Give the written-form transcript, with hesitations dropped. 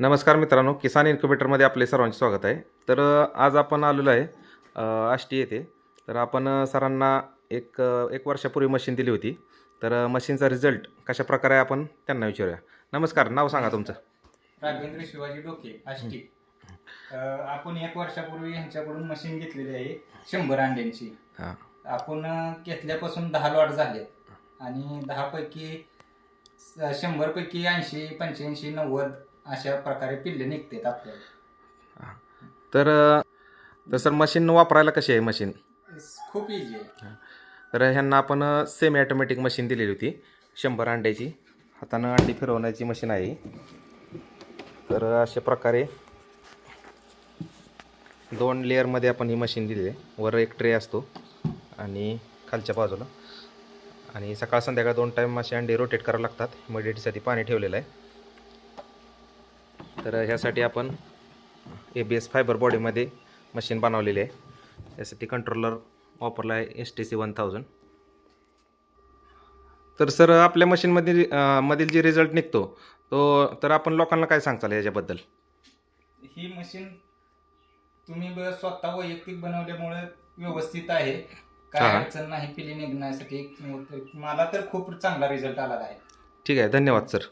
नमस्कार मित्रांनो, किसान इन्क्युबेटरमध्ये आपले सर्वांचे स्वागत आहे. तर आज आपण आलेलो आहे आष्टी येथे. तर आपण सरांना एक वर्षापूर्वी मशीन दिली होती. तर मशीनचा रिझल्ट कशाप्रकारे आहे आपण त्यांना विचारूया. नमस्कार, नाव सांगा तुमचं. राघवेंद्र शिवाजी डोके आष्टी. आपण 1 वर्षापूर्वी ह्यांच्याकडून मशीन घेतलेली आहे 100 अंड्यांची. हां. आपण घेतल्यापासून 10 लॉट झाले आणि 10 पैकी 100 पैकी 80, 85, 90 अशा प्रकारे पिल्ले निघतात आपल्याला. तर सर मशीन वापरायला कशी आहे मशीन? खूप इझी आहे. तर ह्यांना आपण सेमी ऑटोमॅटिक मशीन दिलेली होती 100 अंड्याची. हातानं अंडी फिरवण्याची मशीन आहे. तर अशा प्रकारे 2 लेअरमध्ये आपण ही मशीन दिलेली आहे. वर एक ट्रे असतो आणि खालच्या बाजूला, आणि सकाळ संध्याकाळ 2 टाईम असे अंडे रोटेट करावे लागतात. ह्युमिडिटीसाठी पाणी ठेवलेलं आहे. तर ह्यासाठी आपण ABS फायबर बॉडीमध्ये मशीन बनवलेली आहे. यासाठी कंट्रोलर वापरला आहे STC 1000. तर सर आपल्या मशीनमध्ये मधील जे रिझल्ट निघतो तर आपण लोकांना काय सांगताल याच्याबद्दल? ही मशीन तुम्ही स्वतः वैयक्तिक बनवल्यामुळे व्यवस्थित आहे. काय अडचण नाही पिल्ले निघण्यासाठी. मला तर खूप चांगला रिझल्ट आला आहे. ठीक आहे, धन्यवाद सर.